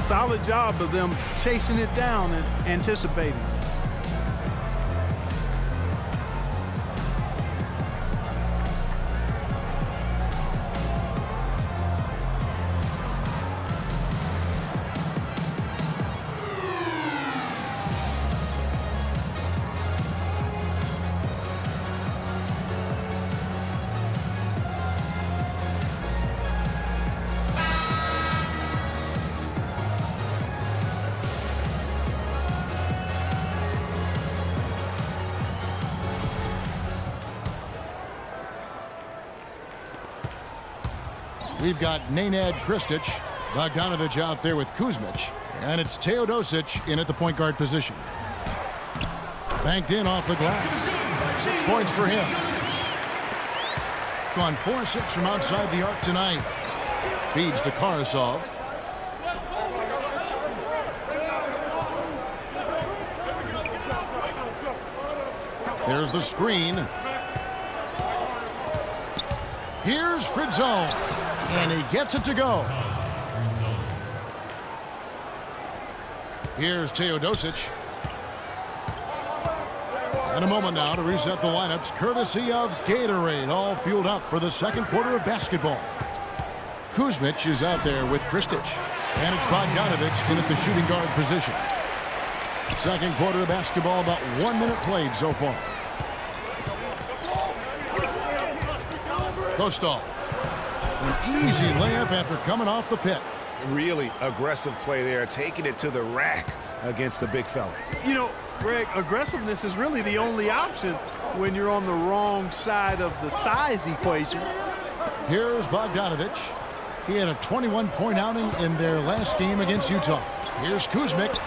Solid job of them chasing it down and anticipating. We've got Nenad Kristic, Bogdanovic out there with Kuzmic, and it's Teodosic in at the point guard position. Banked in off the glass. 6 points for him. Gone 4-6 from outside the arc tonight. Feeds to Karasov. There's the screen. Here's Fritzone, and he gets it to go. Here's Teodosic. And a moment now to reset the lineups, courtesy of Gatorade, all fueled up for the second quarter of basketball. Kuzmic is out there with Kristic, and it's Bogdanovic in at the shooting guard position. Second quarter of basketball, about 1 minute played so far. Kostov. An easy layup after coming off the pick. Really aggressive play there, taking it to the rack against the big fella. You know, Greg, aggressiveness is really the only option when you're on the wrong side of the size equation. Here's Bogdanovic. He had a 21-point outing in their last game against Utah. Here's Kuzmic,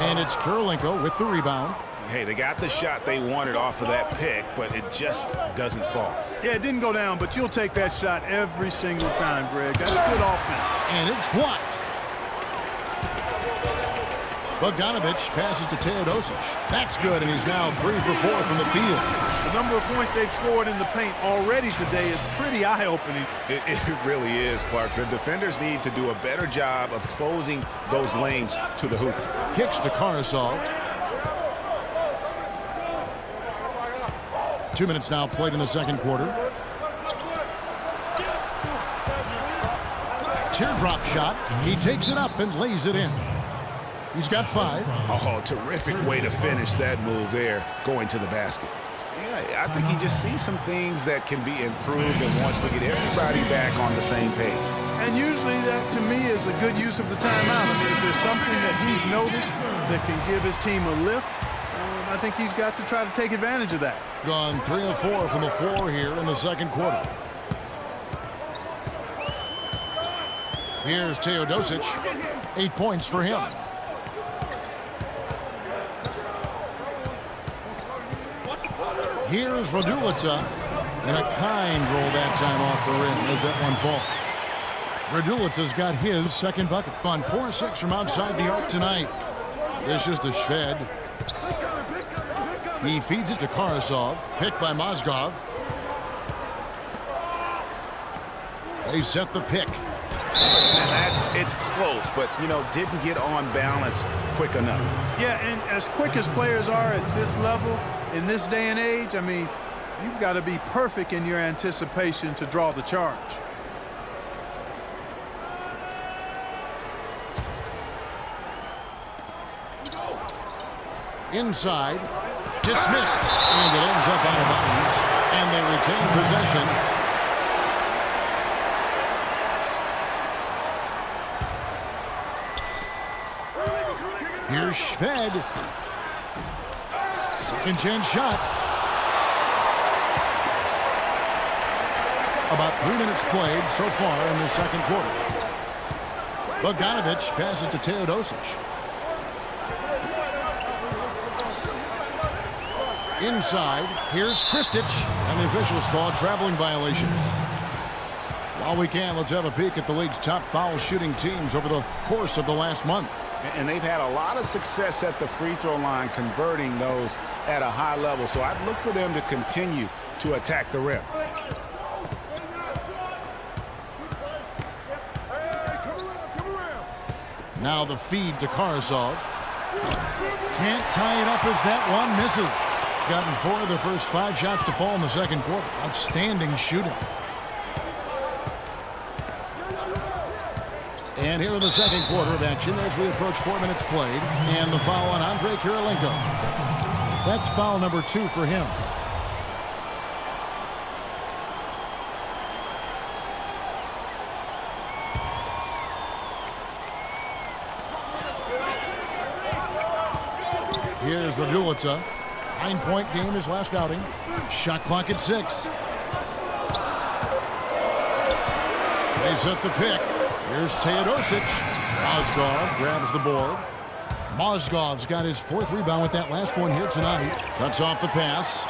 and it's Kurylenko with the rebound. Hey, they got the shot they wanted off of that pick, but it just doesn't fall. Yeah, it didn't go down, but you'll take that shot every single time, Greg. That's good offense. And it's blocked. Bogdanovic passes to Teodosic. That's good, and he's now 3 for 4 from the field. The number of points they've scored in the paint already today is pretty eye-opening. It really is, Clark. The defenders need to do a better job of closing those lanes to the hoop. Kicks to Karasov. 2 minutes now played in the second quarter. Teardrop shot. He takes it up and lays it in. He's got 5. Oh, terrific way to finish that move there, going to the basket. Yeah, I think he just sees some things that can be improved and wants to get everybody back on the same page. And usually that, to me, is a good use of the timeout. I mean, if there's something that he's noticed that can give his team a lift, I think he's got to try to take advantage of that. Gone 3 of 4 from the floor here in the second quarter. Here's Teodosic. 8 points for him. Here's Radulica. And a kind roll that time off the rim as that one falls. Radulica's got his second bucket. On 4-6 from outside the arc tonight. This is to Shved. He feeds it to Karasov. Picked by Mozgov. They set the pick. And it's close, but, you know, didn't get on balance quick enough. Yeah, and as quick as players are at this level, in this day and age, I mean, you've got to be perfect in your anticipation to draw the charge. Inside. Dismissed. And it ends up out of bounds. And they retain possession. Here's Shved. Second chance shot. About 3 minutes played so far in the second quarter. Bogdanovic passes to Teodosic. Inside, here's Kristic, and the officials call a traveling violation. While we can, let's have a peek at the league's top foul shooting teams over the course of the last month. And they've had a lot of success at the free throw line, converting those at a high level. So I'd look for them to continue to attack the rim. Now the feed to Karasov. Can't tie it up as that one misses. Gotten 4 of the first 5 shots to fall in the second quarter. Outstanding shooting. And here in the second quarter of action as we approach 4 minutes played. And the foul on Andrei Kirilenko. That's foul number 2 for him. Here's Raduljic. 9-point game his last outing. Shot clock at 6. They set the pick. Here's Teodosic. Mozgov grabs the board. Mozgov's got his 4th rebound with that last one here tonight. Cuts off the pass.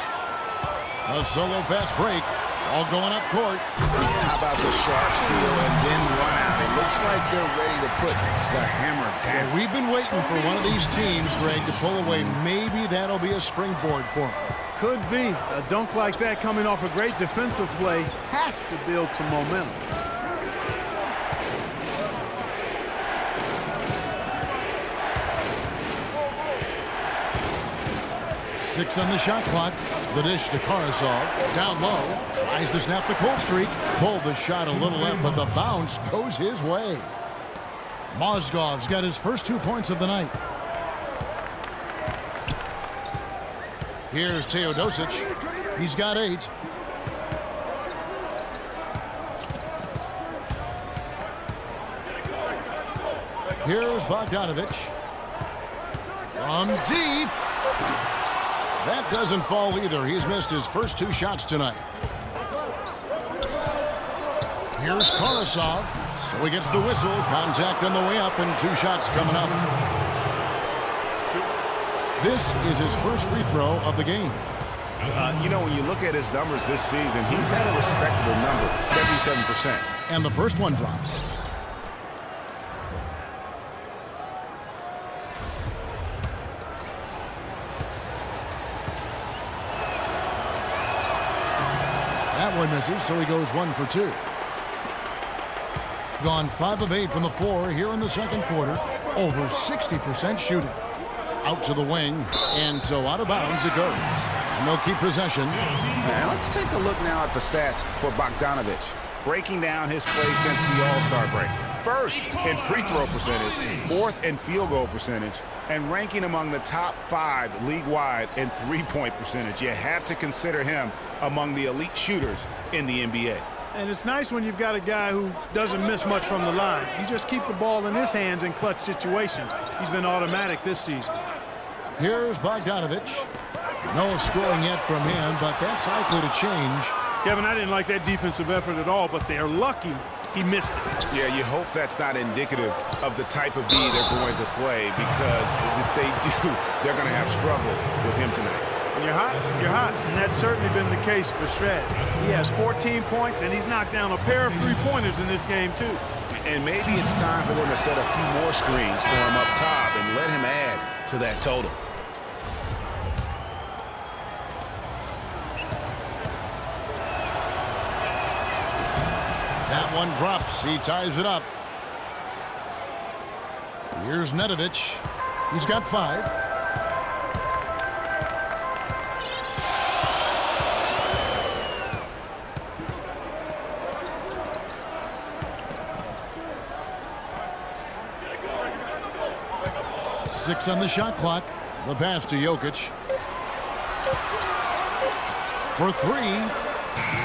A solo fast break. All going up court. How about the sharp steal and then run out? It looks like they're ready to put the hammer down. Well, we've been waiting for one of these teams, Greg, to pull away. Maybe that'll be a springboard for them. Could be. A dunk like that coming off a great defensive play has to build some momentum. Six on the shot clock. The dish to Karasov. Down low. Tries to snap the cold streak. Pulled the shot a little in, but the bounce goes his way. Mozgov's got his first 2 points of the night. Here's Teodosic. He's got 8. Here's Bogdanovic. From deep. That doesn't fall either. He's missed his first 2 shots tonight. Here's Karasov. So he gets the whistle. Contact on the way up and 2 shots coming up. This is his first free throw of the game. You know, when you look at his numbers this season, he's had a respectable number, 77%. And the first one drops. That one misses, so he goes 1 for 2. Gone 5 of 8 from the floor here in the second quarter. Over 60% shooting. Out to the wing, and so out of bounds it goes. And they'll keep possession. And let's take a look now at the stats for Bogdanovic. Breaking down his play since the All-Star break. First in free throw percentage, 4th in field goal percentage, and ranking among the top 5 league-wide in three-point percentage. You have to consider him among the elite shooters in the NBA. And it's nice when you've got a guy who doesn't miss much from the line. You just keep the ball in his hands in clutch situations. He's been automatic this season. Here's Bogdanovic. No scoring yet from him, but that's likely to change. Kevin, I didn't like that defensive effort at all, but they're lucky he missed it. Yeah, you hope that's not indicative of the type of D they're going to play, because if they do, they're going to have struggles with him tonight. When you're hot, you're hot. And that's certainly been the case for Shred. He has 14 points, and he's knocked down a pair of three-pointers in this game, too. And maybe it's time for them to set a few more screens for him up top and let him add to that total. That one drops. He ties it up. Here's Nedovic. He's got 5. Six on the shot clock. The pass to Jokic. For 3.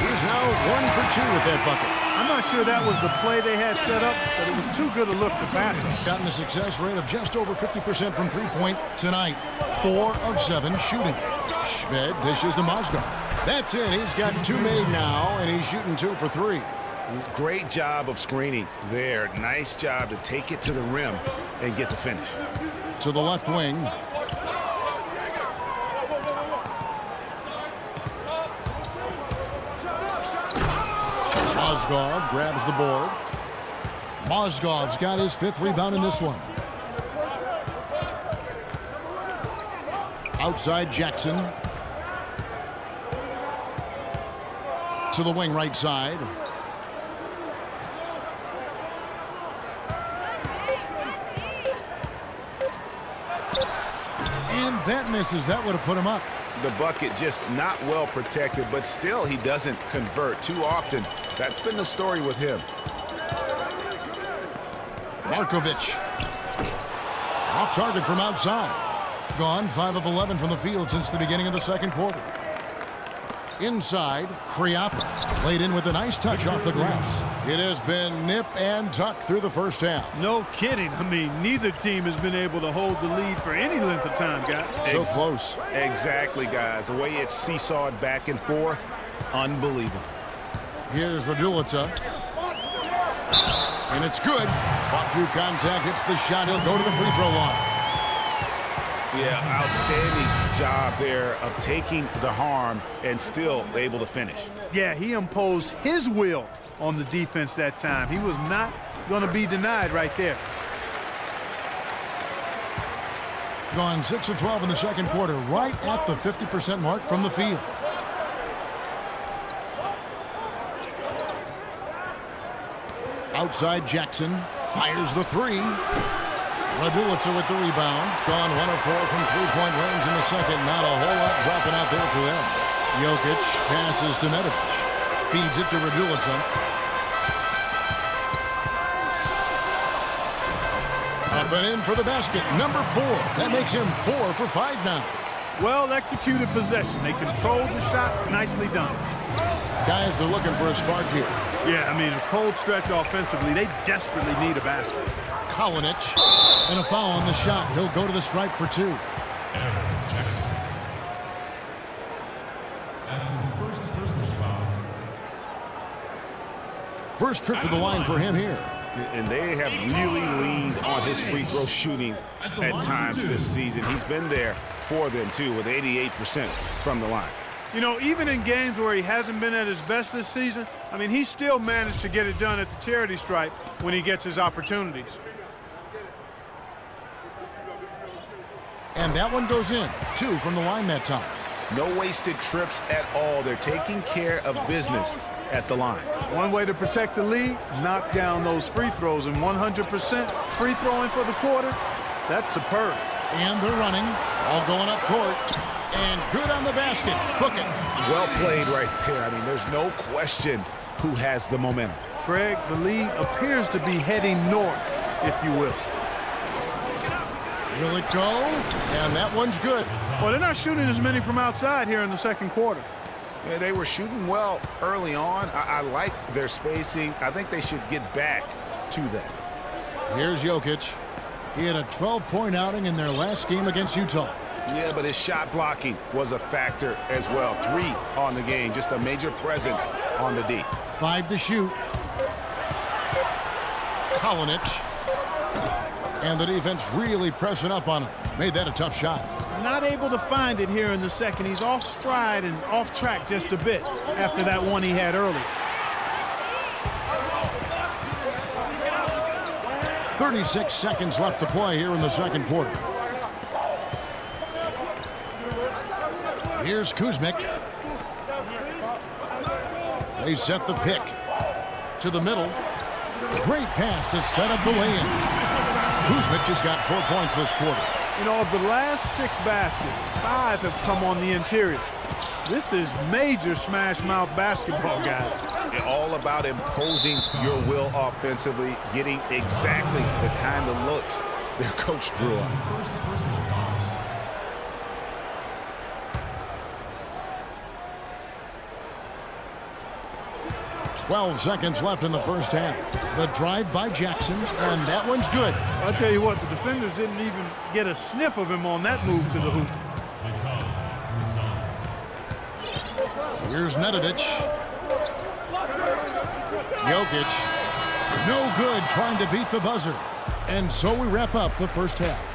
He's now 1 for 2 with that bucket. I'm not sure that was the play they had set up, but it was too good a look to pass him. Gotten a success rate of just over 50% from three-point tonight. 4 of 7 shooting. Shved dishes to Mozgov. That's it. He's got 2 made now, and he's shooting 2 for 3. Great job of screening there. Nice job to take it to the rim and get the finish. To the left wing. Mozgov grabs the board. Mozgov's got his 5th rebound in this one. Outside Jackson. To the wing right side. that misses. That would have put him up. The bucket just not well protected, but still he doesn't convert too often. That's been the story with him. Markovic. Off target from outside. Gone 5 of 11 from the field since the beginning of the second quarter. Inside, Kriapa laid in with a nice touch off the glass. It has been nip and tuck through the first half. No kidding. I mean, neither team has been able to hold the lead for any length of time, guys. So close. Exactly, guys. The way it's seesawed back and forth, unbelievable. Here's Raduljic. And it's good. Fought through contact, hits the shot. He'll go to the free throw line. Yeah, outstanding job there of taking the harm and still able to finish. Yeah, he imposed his will on the defense that time. He was not going to be denied right there. Gone 6 of 12 in the second quarter, right at the 50% mark from the field. Outside Jackson fires the three. Raduljic with the rebound. Gone 1 of 4 from three-point range in the second. Not a whole lot dropping out there for them. Jokic passes to Nedovic. Feeds it to Raduljic. Up and in for the basket. Number 4. That makes him 4 for 5 now. Well executed possession. They controlled the shot. Nicely done. Guys are looking for a spark here. Yeah, I mean, a cold stretch offensively. They desperately need a basket. Kalinic, and a foul on the shot. He'll go to the stripe for 2. Jackson. That's his first personal foul. First trip to the line for him here. And they have really leaned on his free throw shooting at times this season. He's been there for them, too, with 88% from the line. You know, even in games where he hasn't been at his best this season, I mean, he still managed to get it done at the charity stripe when he gets his opportunities. And that one goes in. 2 from the line that time. No wasted trips at all. They're taking care of business at the line. One way to protect the lead, knock down those free throws, and 100% free throwing for the quarter, that's superb. And they're running, all going up court. And good on the basket. Hook it. Well played right there. I mean, there's no question who has the momentum. Greg, the lead appears to be heading north, if you will. Will it go? And that one's good. Well, they're not shooting as many from outside here in the second quarter. Yeah, they were shooting well early on. I like their spacing. I think they should get back to that. Here's Jokic. He had a 12-point outing in their last game against Utah. Yeah, but his shot blocking was a factor as well. 3 on the game, just a major presence on the D. 5 to shoot. Kalinic. And the defense really pressing up on him. Made that a tough shot. Not able to find it here in the second. He's off stride and off track just a bit after that one he had early. 36 seconds left to play here in the second quarter. Here's Kuzmic. They set the pick to the middle. Great pass to set up the lay-in. Kuzmic just got 4 points this quarter. You know, of the last 6 baskets, 5 have come on the interior. This is major smash-mouth basketball, guys. All about imposing your will offensively, getting exactly the kind of looks their coach drew on. 12 seconds left in the first half. The drive by Jackson, and that one's good. I'll tell you what, the defenders didn't even get a sniff of him on that move to the hoop. Here's Nedovic. Jokic. No good trying to beat the buzzer. And so we wrap up the first half.